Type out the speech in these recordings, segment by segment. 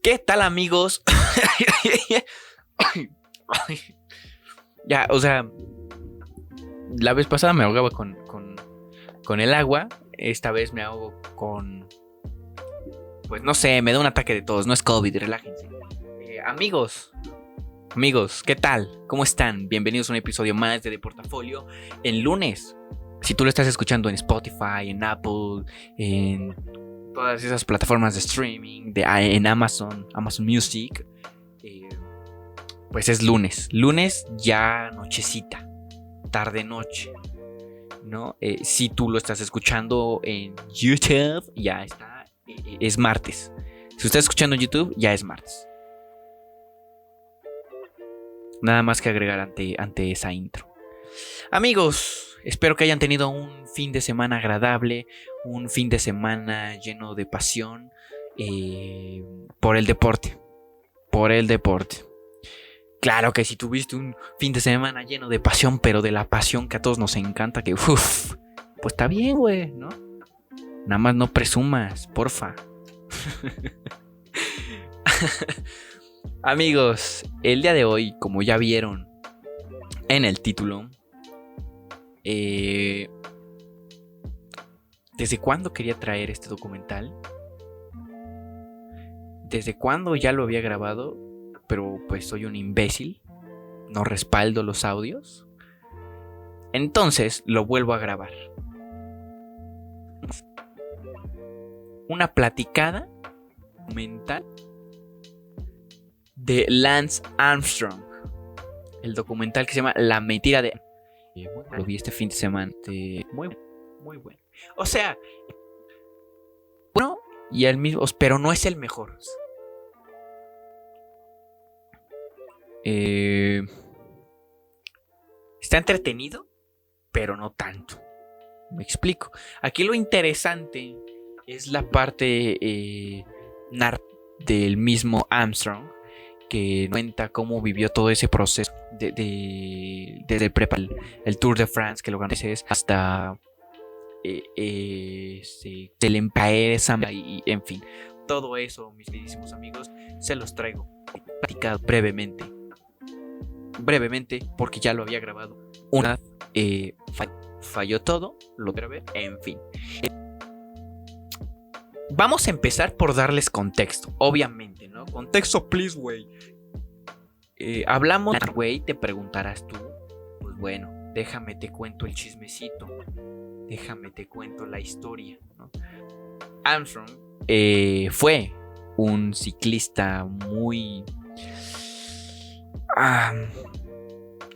¿Qué tal, amigos? Ya, o sea, la vez pasada me ahogaba con el agua. Esta vez me ahogo con... Pues no sé, me da un ataque de tos. No es COVID, relájense. Amigos, ¿qué tal? ¿Cómo están? Bienvenidos a un episodio más de Portafolio en lunes. Si tú lo estás escuchando en Spotify, en Apple, en todas esas plataformas de streaming, en Amazon Music, pues es lunes. Lunes ya nochecita, tarde-noche, ¿no? Si tú lo estás escuchando en YouTube, ya está, es martes. Si estás escuchando en YouTube, ya es martes. Nada más que agregar ante esa intro. Amigos, espero que hayan tenido un fin de semana agradable, un fin de semana lleno de pasión por el deporte. Claro que si tuviste un fin de semana lleno de pasión, pero de la pasión que a todos nos encanta, que pues está bien, güey, ¿no? Nada más no presumas, porfa. Amigos, el día de hoy, como ya vieron en el título, ¿desde cuándo quería traer este documental? ¿Desde cuándo ya lo había grabado? Pero pues soy un imbécil, no respaldo los audios. Entonces lo vuelvo a grabar. Una platicada mental de Lance Armstrong. El documental que se llama La mentira de... Lo vi este fin de semana. Muy bueno. O sea, bueno, y el mismo, pero no es el mejor. Está entretenido, pero no tanto. Me explico. Aquí lo interesante es la parte del mismo Armstrong, que cuenta cómo vivió todo ese proceso desde el prep, el Tour de France, que lo ganó hasta el Empire, y en fin, todo eso, mis queridísimos amigos, se los traigo platicado brevemente, porque ya lo había grabado. Una falló todo, lo grabé, en fin. Vamos a empezar por darles contexto, obviamente, ¿no? Contexto, please, güey. Hablamos, güey, te preguntarás tú. Pues bueno, déjame te cuento el chismecito. Déjame te cuento la historia, ¿no? Armstrong fue un ciclista muy...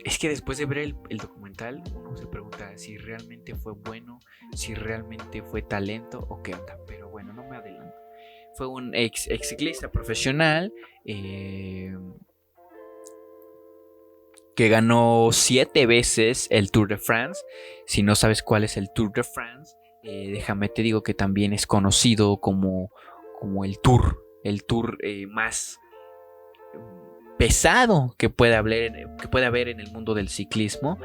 es que después de ver el documental, uno se pregunta si realmente fue bueno, si realmente fue talento o qué onda. Pero bueno, no me adelanto. Fue un ex ciclista profesional que ganó 7 veces el Tour de France. Si no sabes cuál es el Tour de France, déjame te digo que también es conocido como el Tour más pesado que puede haber en el mundo del ciclismo.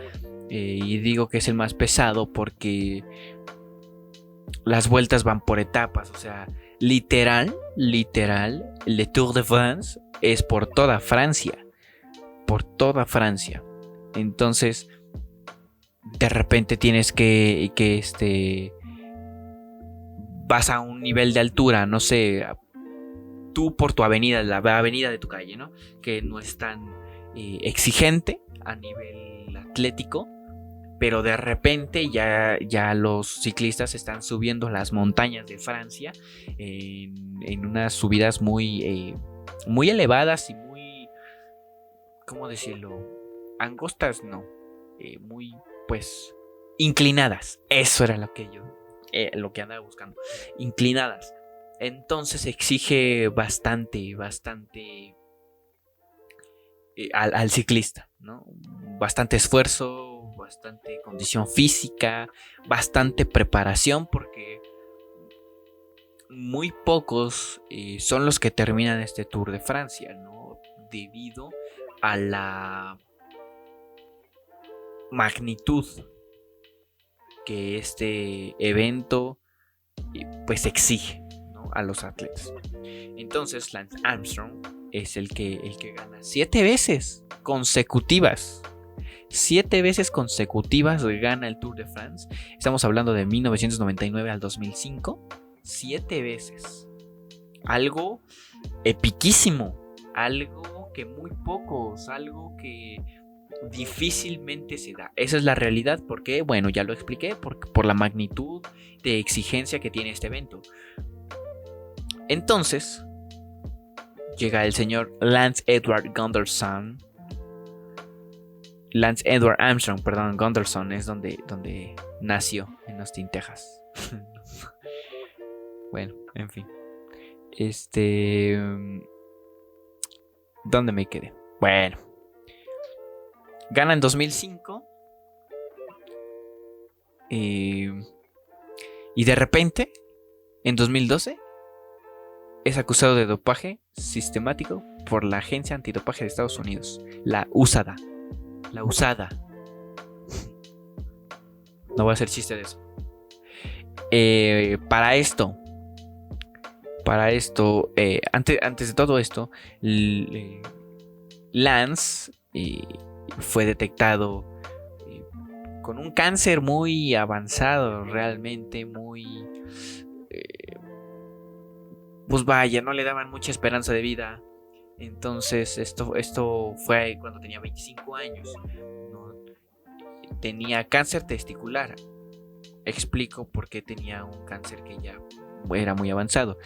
Y digo que es el más pesado porque las vueltas van por etapas. O sea, literal, el Tour de France es por toda Francia. Entonces, de repente tienes que vas a un nivel de altura, no sé, tú por tu avenida, la avenida de tu calle, ¿no? Que no es tan exigente a nivel atlético, pero de repente ya los ciclistas están subiendo las montañas de Francia en unas subidas muy elevadas y muy, ¿cómo decirlo? Angostas, no, muy, pues, inclinadas. Eso era lo que andaba buscando, inclinadas. Entonces exige bastante al ciclista, ¿no? Bastante esfuerzo, bastante condición física, bastante preparación, porque muy pocos son los que terminan este Tour de Francia, ¿no? Debido a la magnitud que este evento pues exige, ¿no?, a los atletas. Entonces Lance Armstrong es el que gana 7 veces consecutivas. 7 veces consecutivas gana el Tour de France. Estamos hablando de 1999 al 2005. 7 veces. Algo epiquísimo. Algo que muy pocos, algo que difícilmente se da. Esa es la realidad, porque, bueno, ya lo expliqué, por la magnitud de exigencia que tiene este evento. Entonces, llega el señor Lance Edward Armstrong, perdón, Gunderson es donde nació, en Austin, Texas. Bueno, en fin. ¿Dónde me quedé? Bueno. Gana en 2005. Y de repente, en 2012, es acusado de dopaje sistemático por la Agencia Antidopaje de Estados Unidos, la USADA. La USADA. No voy a hacer chiste de eso. Para esto, antes de todo esto, Lance fue detectado con un cáncer muy avanzado, realmente muy... pues vaya, no le daban mucha esperanza de vida. Entonces esto fue cuando tenía 25 años, ¿no? Tenía cáncer testicular. Explico por qué tenía un cáncer que ya era muy avanzado.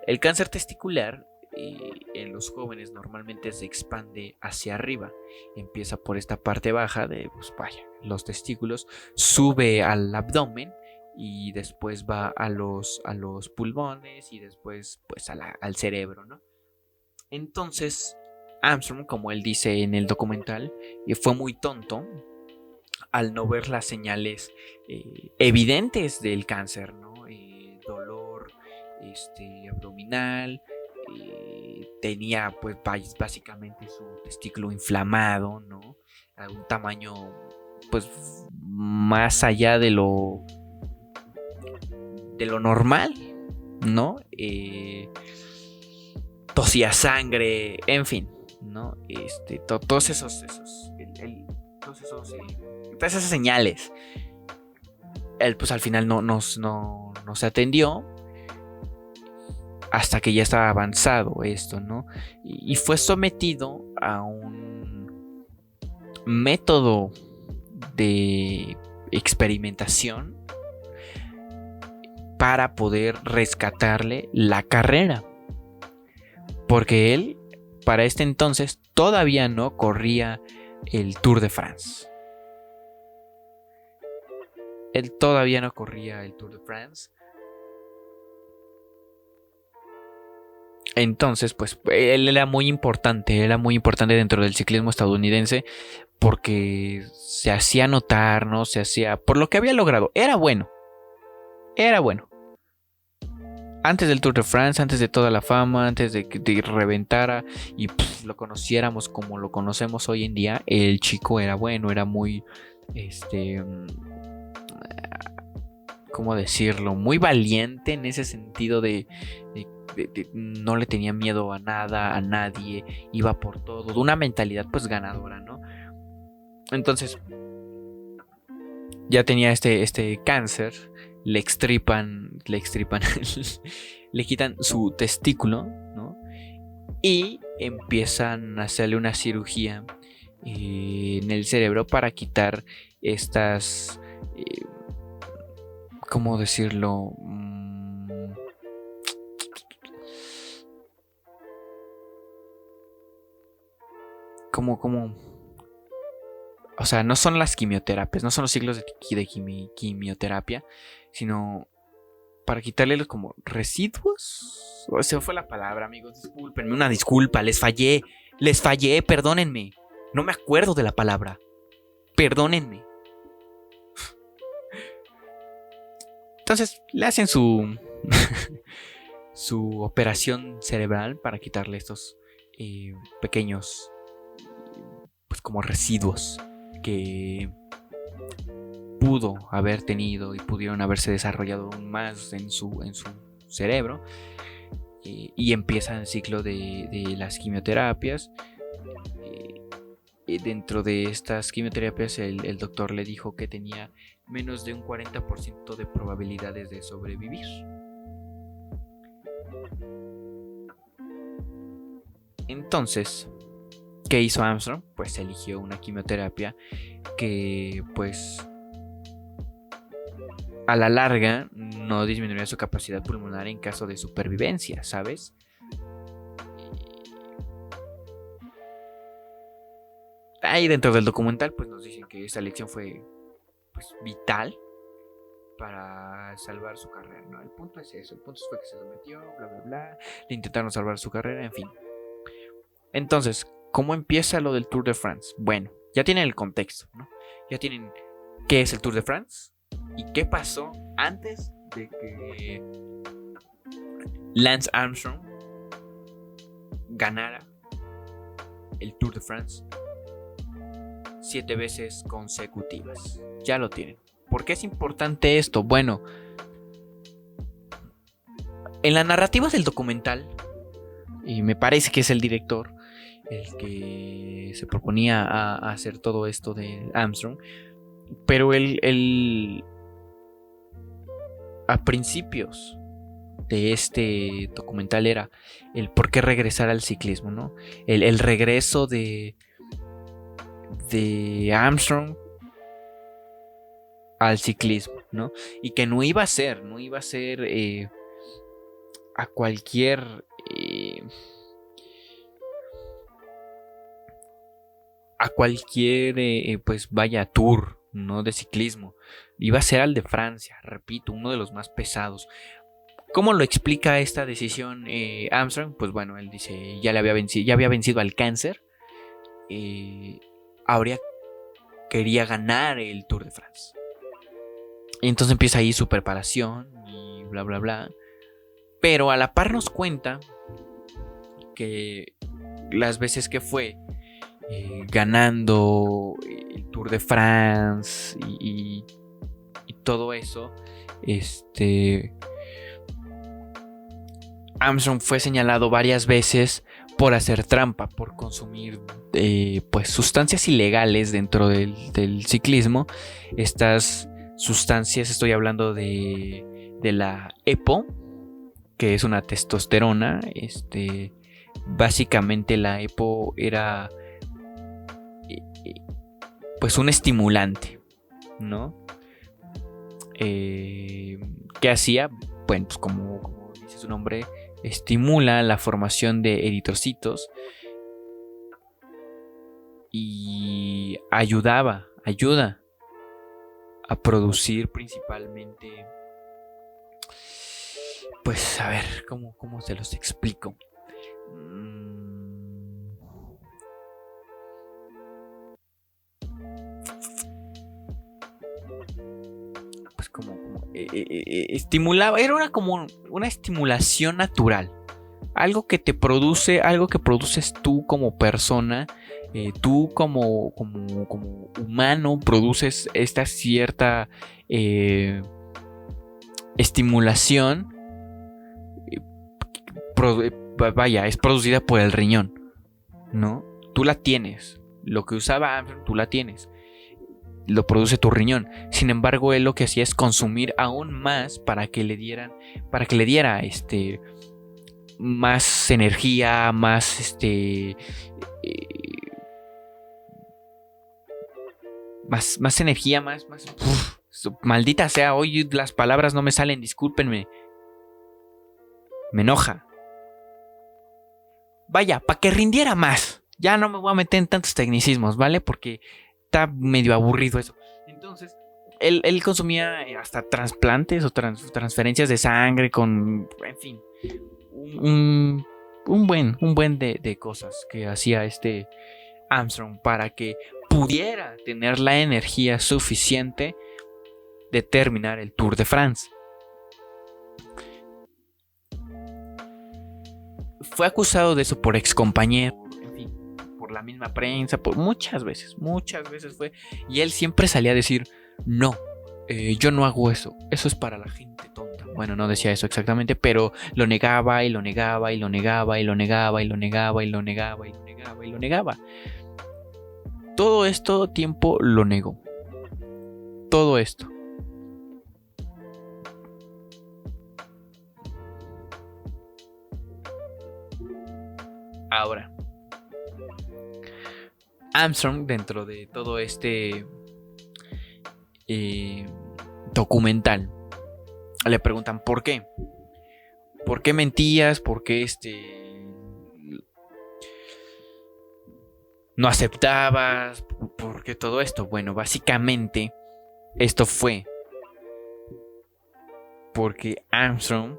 El cáncer testicular en los jóvenes normalmente se expande hacia arriba. Empieza por esta parte baja de, pues vaya, los testículos, sube al abdomen y después va a los pulmones y después pues al cerebro, ¿no? Entonces Armstrong, como él dice en el documental, fue muy tonto al no ver las señales evidentes del cáncer, ¿no? Dolor abdominal, tenía pues básicamente su testículo inflamado, ¿no? A un tamaño pues más allá de lo normal, ¿no? Tosía sangre, en fin, ¿no? Todas esas señales. Él pues al final no se atendió hasta que ya estaba avanzado esto, ¿no? Y fue sometido a un método de experimentación para poder rescatarle la carrera. Porque él, para este entonces, todavía no corría el Tour de France. Él todavía no corría el Tour de France. Entonces, pues, él era muy importante dentro del ciclismo estadounidense porque se hacía notar, ¿no? Se hacía, por lo que había logrado, era bueno. Antes del Tour de France, antes de toda la fama, antes de que reventara y lo conociéramos como lo conocemos hoy en día, el chico era bueno, era muy, ¿cómo decirlo? Muy valiente en ese sentido de no le tenía miedo a nada, a nadie, iba por todo, de una mentalidad pues ganadora, ¿no? Entonces, ya tenía este cáncer. Le extripan, le quitan su testículo, ¿no? Y empiezan a hacerle una cirugía en el cerebro para quitar estas, ¿cómo decirlo? Como o sea, no son las quimioterapias, no son los ciclos de quimioterapia, sino para quitarle los como residuos. Se fue la palabra, amigos, discúlpenme, una disculpa, les fallé, perdónenme. No me acuerdo de la palabra, perdónenme. Entonces le hacen su operación cerebral para quitarle estos pequeños pues como residuos que pudo haber tenido y pudieron haberse desarrollado aún más en su cerebro. y empieza el ciclo de las quimioterapias. Dentro de estas quimioterapias el doctor le dijo que tenía menos de un 40% de probabilidades de sobrevivir. Entonces, ¿qué hizo Armstrong? Pues eligió una quimioterapia que, pues, a la larga no disminuiría su capacidad pulmonar en caso de supervivencia, ¿sabes? Ahí dentro del documental pues nos dicen que esa elección fue, pues, vital para salvar su carrera, ¿no? El punto es eso, el punto fue que se sometió, bla, bla, bla, le intentaron salvar su carrera, en fin. Entonces, ¿cómo empieza lo del Tour de France? Bueno, ya tienen el contexto, ¿no? Ya tienen qué es el Tour de France y qué pasó antes de que Lance Armstrong ganara el Tour de France 7 veces consecutivas. Ya lo tienen. ¿Por qué es importante esto? Bueno, en la narrativa del documental, y me parece que es el director el que se proponía a hacer todo esto de Armstrong, pero él a principios de este documental era el por qué regresar al ciclismo, ¿no? El regreso de Armstrong al ciclismo, ¿no? Y que no iba a ser a cualquier pues vaya tour, ¿no? De ciclismo. Iba a ser al de Francia, repito, uno de los más pesados. ¿Cómo lo explica esta decisión Armstrong? Pues bueno, él dice, ya había vencido al cáncer. Quería ganar el Tour de France. Y entonces empieza ahí su preparación y bla, bla, bla. Pero a la par nos cuenta que las veces que fue ganando el Tour de France y todo eso, Armstrong fue señalado varias veces por hacer trampa, por consumir pues sustancias ilegales dentro del ciclismo. Estas sustancias, estoy hablando de la EPO, que es una testosterona. Básicamente la EPO era pues un estimulante, ¿no? ¿Qué hacía? Bueno, pues como dice su nombre, estimula la formación de eritrocitos y ayuda a producir principalmente, pues a ver, ¿cómo se los explico? Pues como estimulaba, era como una estimulación natural, algo que te produce, algo que produces tú como persona, tú como humano produces esta cierta estimulación, es producida por el riñón, ¿no? Tú la tienes, lo que usaba Armstrong, tú la tienes, lo produce tu riñón. Sin embargo, él lo que hacía es consumir aún más para que le diera más energía, más más energía, más maldita sea, hoy las palabras no me salen, discúlpenme. Me enoja. Vaya, para que rindiera más. Ya no me voy a meter en tantos tecnicismos, ¿vale? Porque está medio aburrido eso. Entonces, él consumía hasta trasplantes o transferencias de sangre con, en fin, un buen de cosas que hacía Armstrong para que pudiera tener la energía suficiente de terminar el Tour de France. Fue acusado de eso por excompañeros, en fin, por la misma prensa, por muchas veces fue, y él siempre salía a decir, no, yo no hago eso, eso es para la gente tonta. Bueno, no decía eso exactamente, pero lo negaba y lo negaba y lo negaba y lo negaba y lo negaba y lo negaba y lo negaba y lo negaba. Todo esto tiempo lo negó. Todo esto. Ahora, Armstrong, dentro de todo este documental, le preguntan ¿por qué? ¿Por qué mentías? ¿Por qué no aceptabas? ¿Por qué todo esto? Bueno, básicamente esto fue porque Armstrong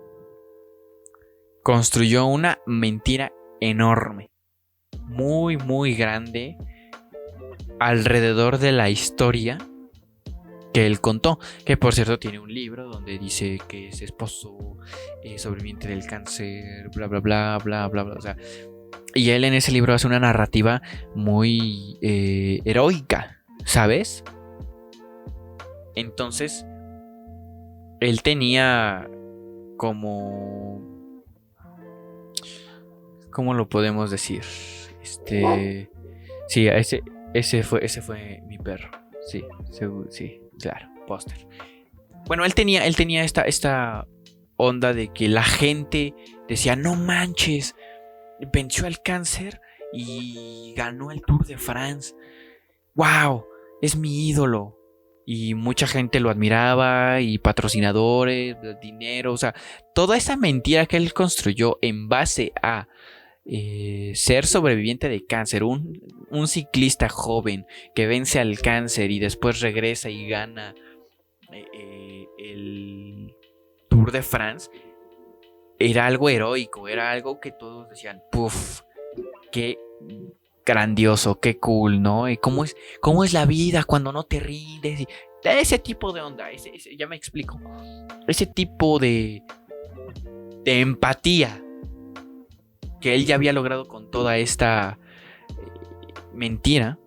construyó una mentira enorme, muy, muy grande, alrededor de la historia que él contó, que por cierto tiene un libro donde dice que es esposo sobreviviente del cáncer, bla, bla, bla, bla, bla, bla, o sea, y él en ese libro hace una narrativa muy heroica, ¿sabes? Entonces, él tenía como... ¿Cómo lo podemos decir? Sí, ese fue mi perro. Sí, claro, Póster. Bueno, él tenía esta onda de que la gente decía, no manches, venció al cáncer y ganó el Tour de France. ¡Wow! Es mi ídolo. Y mucha gente lo admiraba, y patrocinadores, dinero, o sea, toda esa mentira que él construyó en base a ser sobreviviente de cáncer, un ciclista joven que vence al cáncer y después regresa y gana el Tour de France, era algo heroico, era algo que todos decían, puff, qué grandioso, qué cool, ¿no? Y cómo es la vida cuando no te rindes, y ese tipo de onda, ya me explico, ese tipo de empatía que él ya había logrado con toda esta mentira,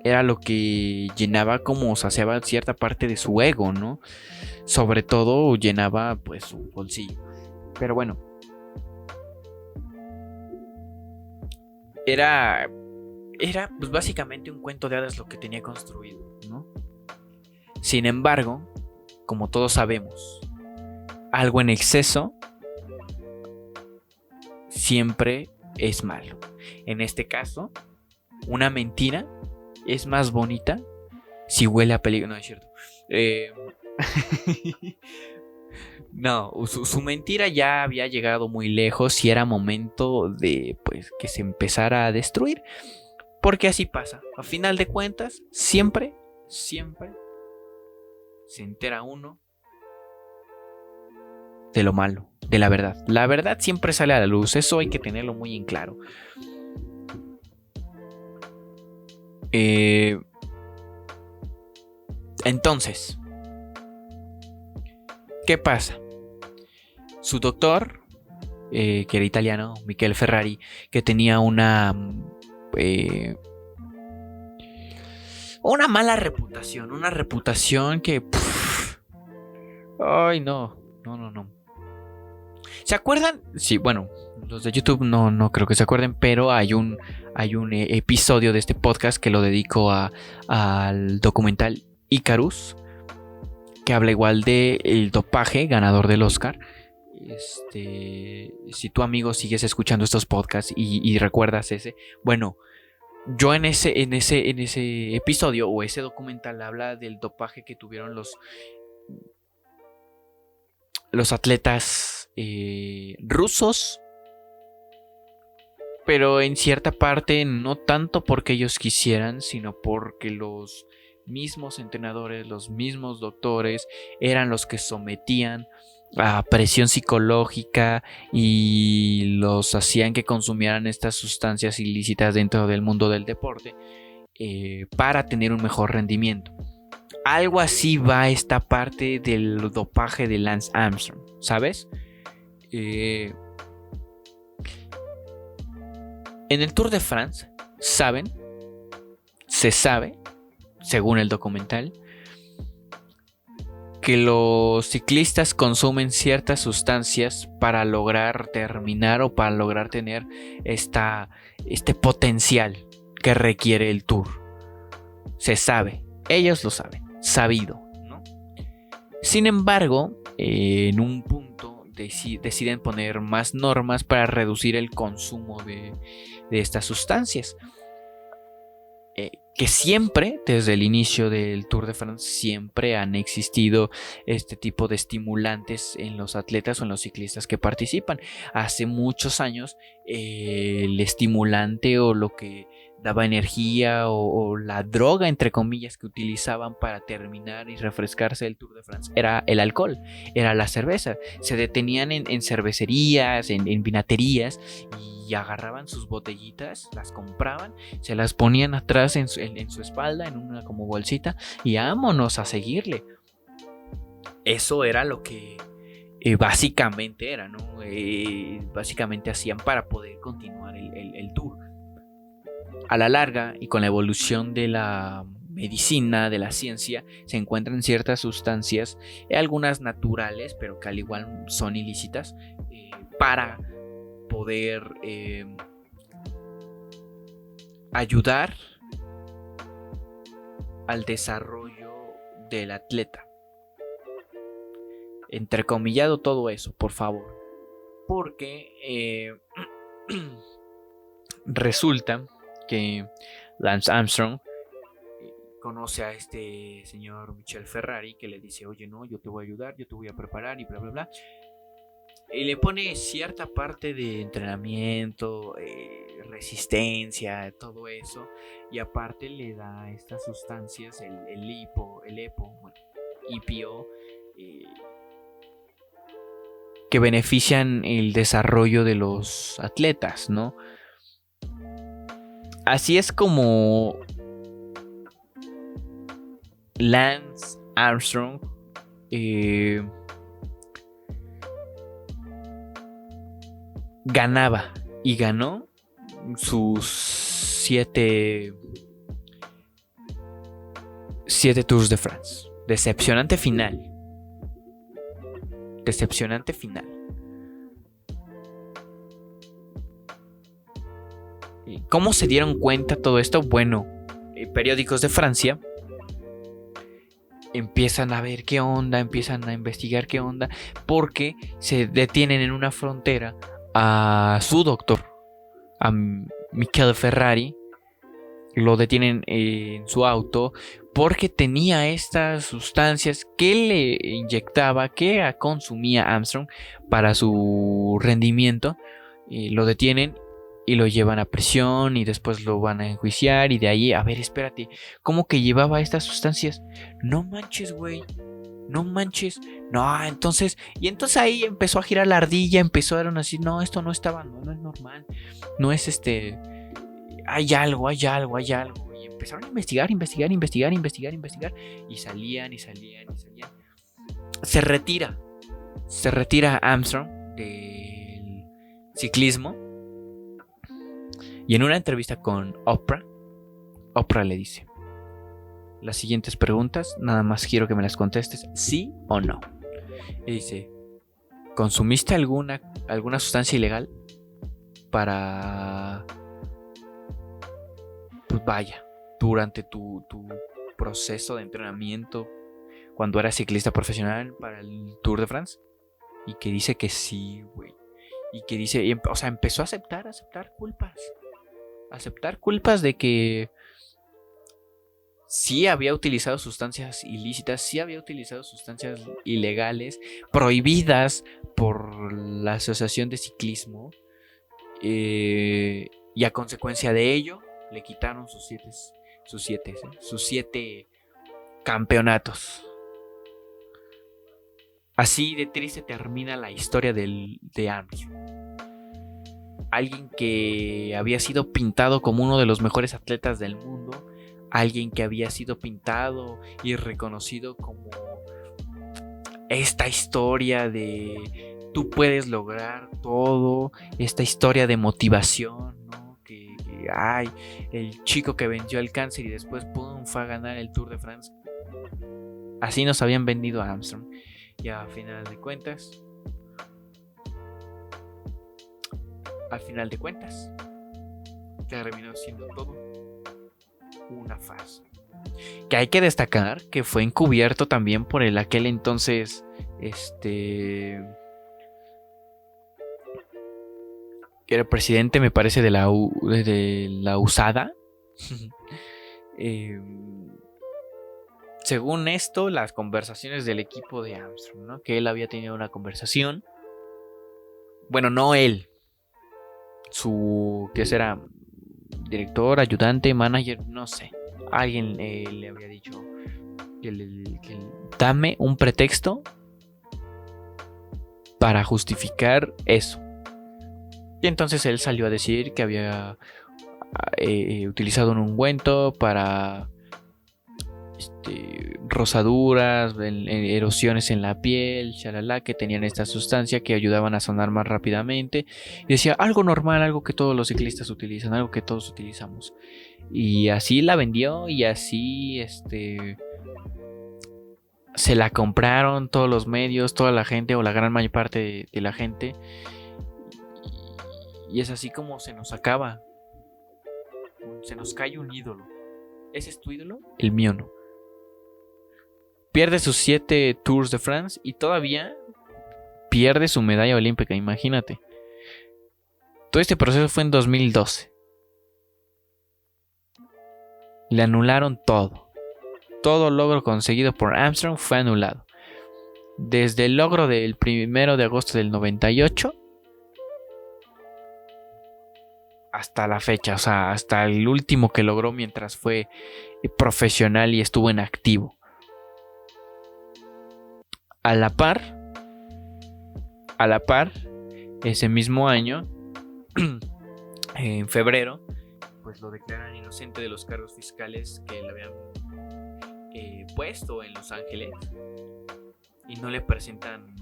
era lo que llenaba, como saciaba cierta parte de su ego, ¿no? Sobre todo llenaba pues su bolsillo. Pero bueno, era pues básicamente un cuento de hadas lo que tenía construido, ¿no? Sin embargo, como todos sabemos, algo en exceso siempre es malo. En este caso, una mentira es más bonita si huele a peligro. No, es cierto. No, su mentira ya había llegado muy lejos y era momento de pues que se empezara a destruir. Porque así pasa. A final de cuentas, siempre se entera uno de lo malo, de la verdad. La verdad siempre sale a la luz, eso hay que tenerlo muy en claro. Entonces, ¿qué pasa? Su doctor, que era italiano, Michele Ferrari, que tenía una mala reputación, una reputación que... ay, no. ¿Se acuerdan? Sí, bueno, los de YouTube no creo que se acuerden, pero hay un episodio de este podcast que lo dedico al documental Icarus, que habla igual de el dopaje ganador del Oscar. Si tu amigo sigues escuchando estos podcasts y recuerdas ese, bueno, yo en ese episodio o ese documental habla del dopaje que tuvieron los atletas rusos, pero en cierta parte no tanto porque ellos quisieran, sino porque los mismos entrenadores, los mismos doctores eran los que sometían a presión psicológica y los hacían que consumieran estas sustancias ilícitas dentro del mundo del deporte para tener un mejor rendimiento. Algo así va esta parte del dopaje de Lance Armstrong, ¿sabes? En el Tour de France, se sabe, según el documental, que los ciclistas consumen ciertas sustancias para lograr terminar o para lograr tener este potencial que requiere el Tour. Se sabe, ellos lo saben, sabido, ¿no? Sin embargo, en un punto deciden poner más normas para reducir el consumo de estas sustancias. Que siempre, desde el inicio del Tour de France, siempre han existido este tipo de estimulantes en los atletas o en los ciclistas que participan. Hace muchos años, el estimulante o lo que daba energía o la droga, entre comillas, que utilizaban para terminar y refrescarse el Tour de France era el alcohol, era la cerveza. Se detenían en cervecerías, en vinaterías y agarraban sus botellitas, las compraban, se las ponían atrás en su espalda, en una como bolsita, y vámonos a seguirle. Eso era lo que básicamente era, ¿no? Básicamente hacían para poder continuar el tour. A la larga, y con la evolución de la medicina, de la ciencia, se encuentran ciertas sustancias, algunas naturales, pero que al igual son ilícitas, para poder ayudar al desarrollo del atleta. Entrecomillado todo eso, por favor. Porque resulta que Lance Armstrong conoce a este señor Michel Ferrari, que le dice: oye, no, yo te voy a ayudar, yo te voy a preparar y bla bla bla, y le pone cierta parte de entrenamiento, resistencia, todo eso, y aparte le da estas sustancias, el EPO, que benefician el desarrollo de los atletas, ¿no? Así es como Lance Armstrong ganaba y ganó sus 7 Tours de France. Decepcionante final. ¿Cómo se dieron cuenta todo esto? Bueno, periódicos de Francia empiezan a ver qué onda, empiezan a investigar qué onda, porque se detienen en una frontera a su doctor, a Michel Ferrari. Lo detienen en su auto porque tenía estas sustancias que le inyectaba, que consumía Armstrong para su rendimiento. Lo detienen y lo llevan a prisión y después lo van a enjuiciar, y de ahí, a ver, espérate, ¿cómo que llevaba estas sustancias? No manches, güey, no manches. No, entonces ahí empezó a girar la ardilla, empezaron a decir: no, esto no estaba, no es normal, no es hay algo, y empezaron a investigar, y salían. Se retira Armstrong del ciclismo, y en una entrevista con Oprah le dice: las siguientes preguntas, nada más quiero que me las contestes, sí o no. Y dice: ¿consumiste alguna sustancia ilegal para, pues vaya, durante tu proceso de entrenamiento cuando eras ciclista profesional para el Tour de France? Y que dice que sí, güey. Y que dice, o sea, empezó a aceptar culpas de que sí había utilizado sustancias ilícitas, sí había utilizado sustancias ilegales, prohibidas por la Asociación de Ciclismo, y a consecuencia de ello le quitaron sus siete campeonatos. Así de triste termina la historia de Armstrong. Alguien que había sido pintado como uno de los mejores atletas del mundo, alguien que había sido pintado y reconocido como esta historia de tú puedes lograr todo, esta historia de motivación, ¿no? Que hay el chico que venció el cáncer y después pum, fue a ganar el Tour de France. Así nos habían vendido a Armstrong. Y a final de cuentas, terminó siendo todo una farsa. Que hay que destacar que fue encubierto también por aquel entonces, que era el presidente, me parece, de la USADA. Según esto, las conversaciones del equipo de Armstrong, ¿no? Que él había tenido una conversación. Bueno, no él. ¿Qué será? Director, ayudante, manager, no sé. Alguien le habría dicho que dame un pretexto para justificar eso. Y entonces él salió a decir que había utilizado un ungüento para rosaduras, erosiones en la piel, shalala, que tenían esta sustancia que ayudaban a sanar más rápidamente. Y decía, algo normal, algo que todos los ciclistas utilizan, algo que todos utilizamos. Y así la vendió y así se la compraron todos los medios, toda la gente o la gran mayor parte de la gente. Y es así como se nos acaba. Se nos cae un ídolo. ¿Ese es tu ídolo? El mío no. Pierde sus 7 Tours de France y todavía pierde su medalla olímpica, imagínate. Todo este proceso fue en 2012. Le anularon todo. Todo logro conseguido por Armstrong fue anulado. Desde el logro del 1 de agosto del 98 hasta la fecha, o sea, hasta el último que logró mientras fue profesional y estuvo en activo. A la par, ese mismo año, en febrero, pues lo declaran inocente de los cargos fiscales que le habían puesto en Los Ángeles y no le presentan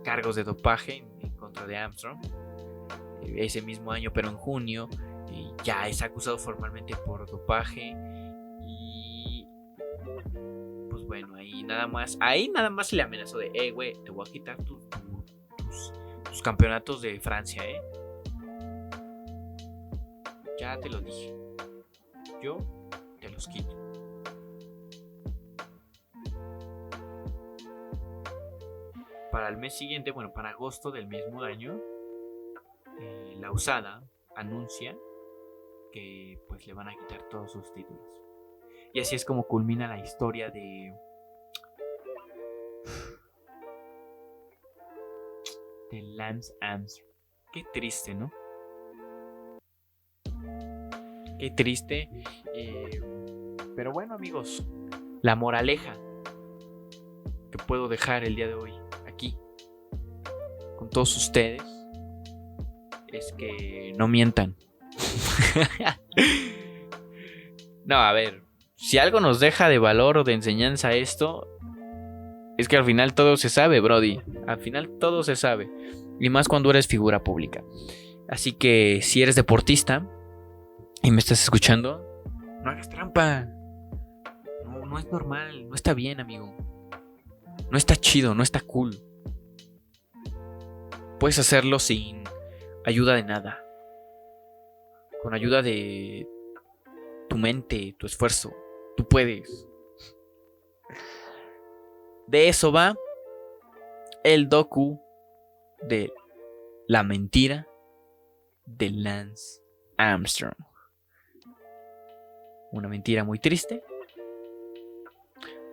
cargos de dopaje en contra de Armstrong. Ese mismo año, pero en junio, ya es acusado formalmente por dopaje y pues bueno, ahí nada más se le amenazó de, güey, te voy a quitar tus campeonatos de Francia, ya te lo dije, yo te los quito. Para el mes siguiente, bueno, para agosto del mismo año, la USADA anuncia que pues le van a quitar todos sus títulos. Y así es como culmina la historia de Lance Armstrong. Qué triste, ¿no? Qué triste. Pero bueno, amigos, la moraleja que puedo dejar el día de hoy aquí con todos ustedes es que no mientan. No, a ver, si algo nos deja de valor o de enseñanza esto, es que al final todo se sabe, Brody. Al final todo se sabe. Y más cuando eres figura pública. Así que si eres deportista y me estás escuchando, no hagas trampa. No es normal, no está bien, amigo. No está chido, no está cool. Puedes hacerlo sin ayuda de nada. Con ayuda de tu mente, tu esfuerzo. Tú puedes. De eso va el docu de la mentira de Lance Armstrong. Una mentira muy triste.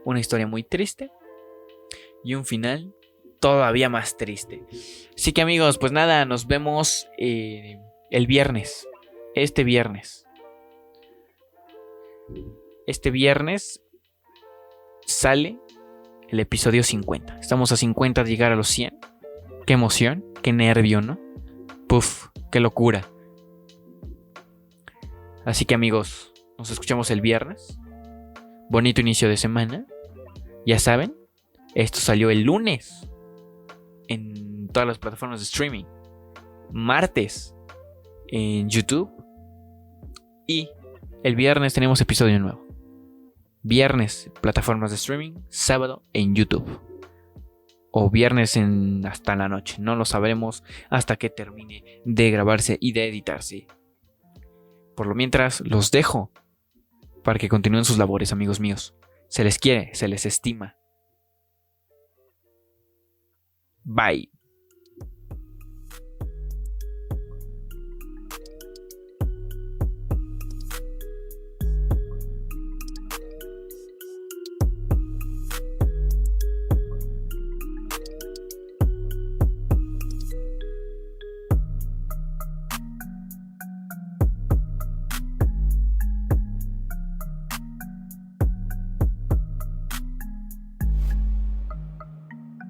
Una historia muy triste. Y un final todavía más triste. Así que amigos, pues nada, nos vemos el viernes. Este viernes sale el episodio 50. Estamos a 50 de llegar a los 100. Qué emoción, qué nervio, ¿no? Puf, qué locura. Así que amigos, nos escuchamos el viernes. Bonito inicio de semana. Ya saben, esto salió el lunes en todas las plataformas de streaming. Martes en YouTube. Y el viernes tenemos episodio nuevo. Viernes, plataformas de streaming. Sábado, en YouTube. O viernes hasta la noche. No lo sabremos hasta que termine de grabarse y de editarse. Por lo mientras, los dejo para que continúen sus labores, amigos míos. Se les quiere, se les estima. Bye.